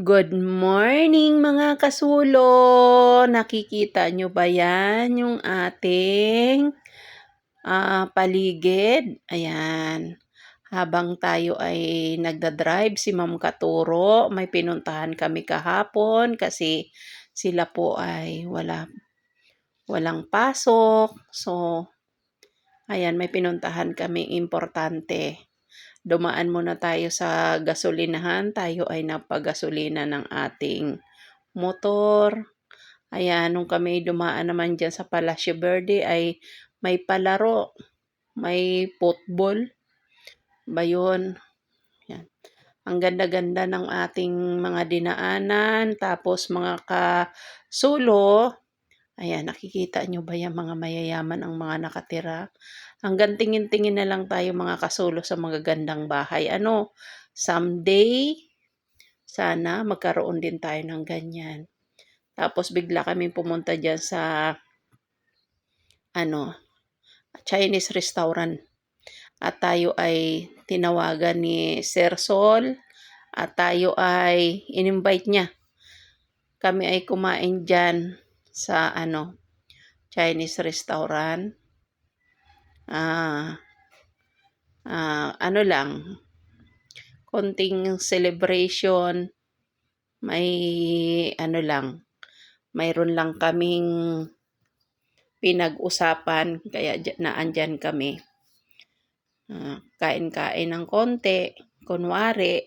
Good morning mga kasulo! Nakikita nyo ba yan? Yung ating paligid. Ayan. Habang tayo ay nagdadrive, si Ma'am Katuro, may pinuntahan kami kahapon kasi sila po ay walang pasok. So, ayan, may pinuntahan kami importante. Dumaan muna tayo sa gasolinahan. Tayo ay napagasolina ng ating motor. Ayan, nung kami dumaan naman dyan sa Palacio Verde ay may palaro. May football. Ba yun? Ayan. Ang ganda-ganda ng ating mga dinaanan. Tapos mga kasulo. Ayan, nakikita nyo ba yung mga mayayaman ang mga nakatira? Hanggang tingin-tingin na lang tayo mga kasulo sa mga gandang bahay. Someday, sana magkaroon din tayo ng ganyan. Tapos bigla kami pumunta dyan sa Chinese restaurant. At tayo ay tinawagan ni Sir Sol at tayo ay in-invite niya. Kami ay kumain dyan sa Chinese restaurant. Konting celebration. May mayroon lang kaming pinag-usapan kaya naandyan kami. Kain-kain ng konti. Kunwari,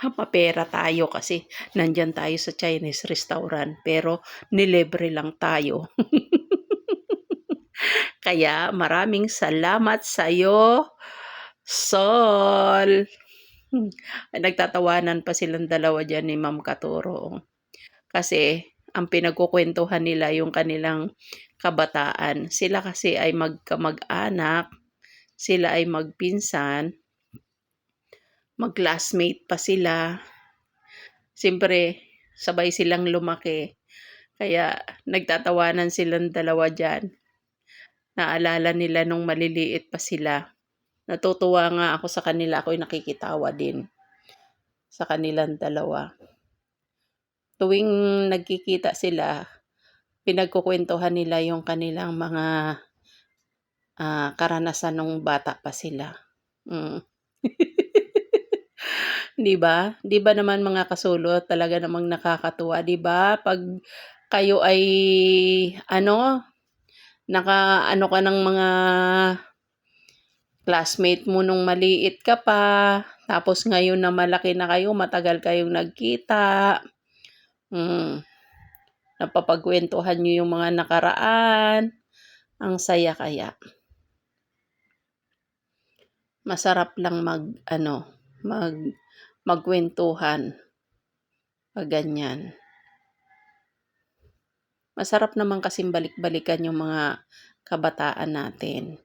mapera tayo kasi nandyan tayo sa Chinese restaurant pero nilibre lang tayo. Kaya maraming salamat sa'yo, Sol. Nagtatawanan pa silang dalawa dyan ni Ma'am Katuro. Kasi ang pinagkukwentuhan nila yung kanilang kabataan. Sila kasi ay magkamag-anak, sila ay magpinsan, mag-classmate pa sila. Siyempre, sabay silang lumaki. Kaya nagtatawanan silang dalawa dyan. Naalala nila nung maliliit pa sila. Natutuwa nga ako sa kanila. Ako'y nakikitawa din sa kanilang dalawa. Tuwing nagkikita sila, pinagkukwentuhan nila yung kanilang mga karanasan nung bata pa sila. Di ba? Di ba naman mga kasulo, talaga namang nakakatuwa, di ba? Pag kayo ay nakaano ka ng mga classmate mo nung maliit ka pa, tapos ngayon na malaki na kayo, matagal kayong nagkita. Napapagkwentuhan nyo yung mga nakaraan. Ang saya kaya. Masarap lang magkwentuhan pag ganyan. Masarap naman kasing balik-balikan yung mga kabataan natin.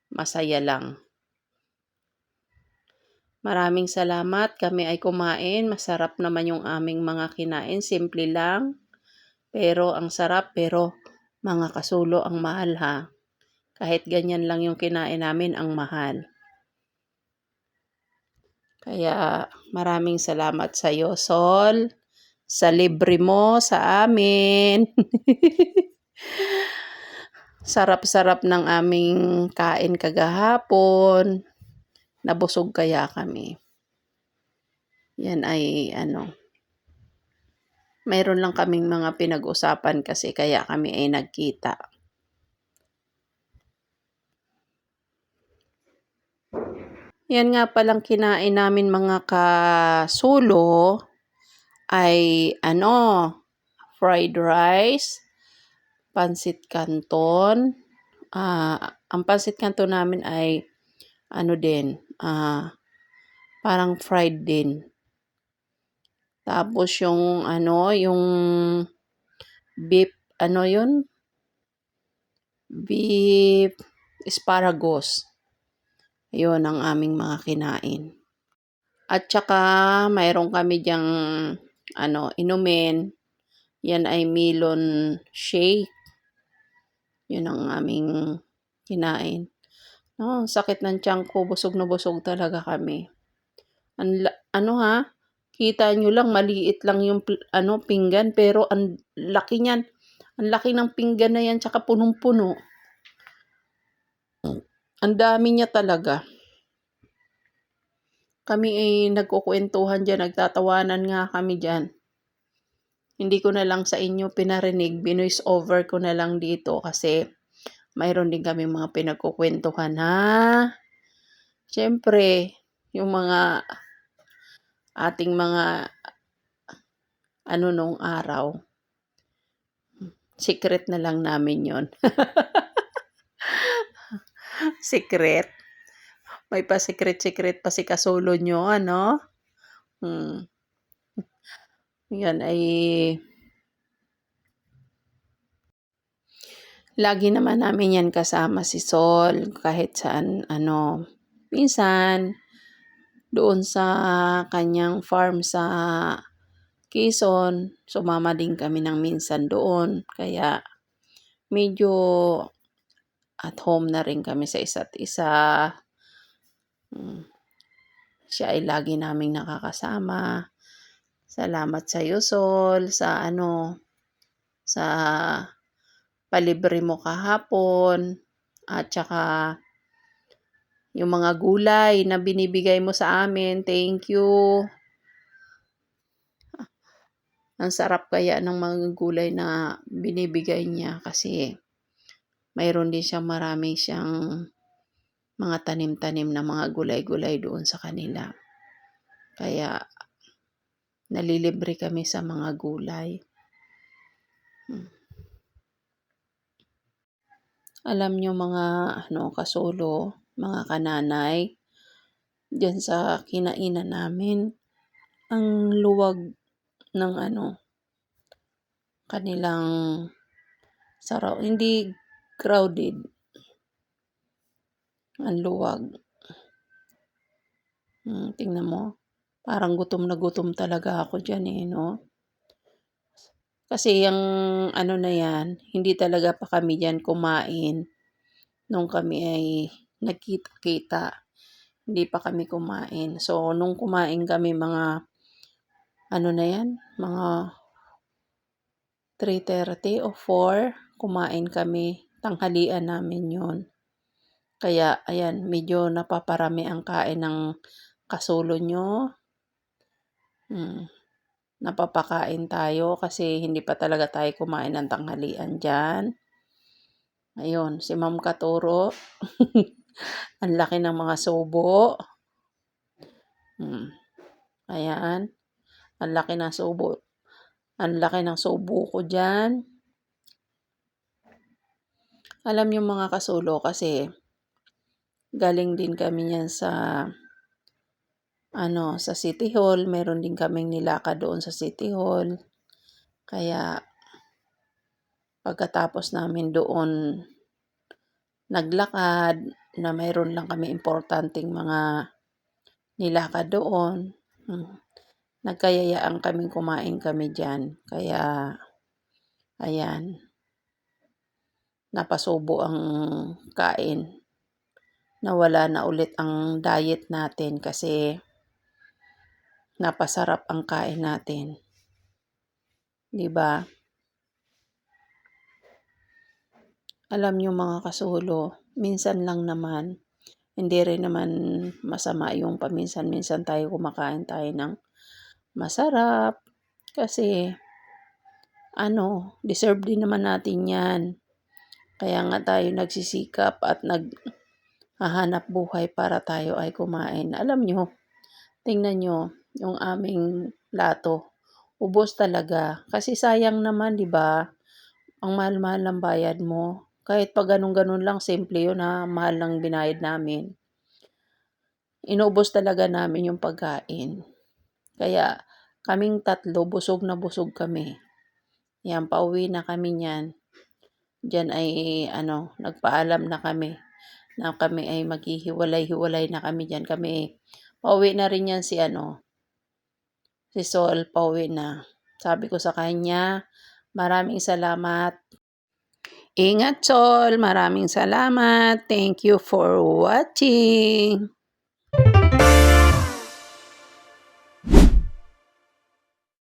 Masaya lang. Maraming salamat. Kami ay kumain. Masarap naman yung aming mga kinain. Simple lang. Pero ang sarap. Pero mga kasulo, ang mahal ha. Kahit ganyan lang yung kinain namin, ang mahal. Kaya maraming salamat sa iyo, Sol. Sa libre mo sa amin. Sarap-sarap ng aming kain kagahapon. Nabusog kaya kami. Yan ay mayroon lang kaming mga pinag-usapan kasi kaya kami ay nagkita. Yan nga palang kinain namin mga kasulo ay fried rice, pansit canton. Ang pansit canton namin ay parang fried din. Tapos yung yung beef, beef asparagus. Yun ang aming mga kinain. At saka mayroon kami diyang inumin. Yan ay melon shake. Yun ang aming kinain. Ang sakit ng tiyan ko, busog na busog talaga kami. Ano ha, kita niyo lang maliit lang yung pinggan pero ang laki niyan. Ang laki ng pinggan na yan tsaka punong-puno. Ang dami niya talaga. Kami ay nagkukuwentuhan diyan, nagtatawanan nga kami diyan. Hindi ko na lang sa inyo pinarinig, binoice over ko na lang dito kasi mayroon din kami mga pinagkukuwentuhan ha. Siyempre, yung mga ating mga nung araw, secret na lang namin yon. Secret. May pa-secret-secret pa si kasolo nyo, ano? Yan ay lagi naman namin yan kasama si Sol kahit saan, minsan doon sa kanyang farm sa Quezon, sumama din kami ng minsan doon. Kaya medyo at home na rin kami sa isa't isa. Siya ay lagi naming nakakasama. Salamat sa iyo, Sol, sa palibre mo kahapon at saka yung mga gulay na binibigay mo sa amin. Thank you. Ang sarap kaya ng mga gulay na binibigay niya kasi mayroon din siyang marami siyang mga tanim-tanim na mga gulay-gulay doon sa kanila. Kaya nalilibre kami sa mga gulay. Alam nyo mga kasolo, mga kananay, diyan sa kinainan namin, ang luwag ng kanilang saraw. Hindi crowded. Ang luwag. Tingnan mo. Parang gutom na gutom talaga ako dyan no? Kasi yung na yan, hindi talaga pa kami dyan kumain nung kami ay nagkita-kita. Hindi pa kami kumain. So, nung kumain kami mga na yan, mga 3:30 o 4, kumain kami. Tanghalian namin yon. Kaya, ayan, medyo napaparami ang kain ng kasolo nyo. Napapakain tayo kasi hindi pa talaga tayo kumain ng tanghalian dyan. Ayun, si Ma'am Katuro. Ang laki ng mga subo. Ayan. Ang laki ng subo. Ang laki ng subo ko dyan. Alam niyo mga kasulo kasi galing din kami niyan sa sa City Hall. Meron din kaming nilakad doon sa City Hall. Kaya pagkatapos namin doon naglakad na mayroon lang kami importanteng mga nilakad doon. Nagkayayaan kaming kumain kami dyan. Kaya, ayan, napasubo ang kain. Nawala na ulit ang diet natin kasi napasarap ang kain natin. 'Di ba? Alam niyo mga kasulo, minsan lang naman, hindi rin naman masama yung paminsan-minsan tayo kumakain tayo ng masarap. Kasi, deserve din naman natin yan. Kaya nga tayo nagsisikap at naghahanap buhay para tayo ay kumain. Alam nyo, tingnan nyo, yung aming plato, ubos talaga. Kasi sayang naman, di ba? Ang mahal-mahal ng bayad mo. Kahit pa ganun-ganun lang, simple yun na mahal ng binayad namin. Inubos talaga namin yung pagkain. Kaya kaming tatlo, busog na busog kami. Yan, pauwi na kami niyan. Diyan ay nagpaalam na kami na kami ay maghihiwalay-hiwalay na kami diyan. Pauwi na rin yan si Sol, pauwi na. Sabi ko sa kanya, maraming salamat. Ingat Sol, maraming salamat. Thank you for watching.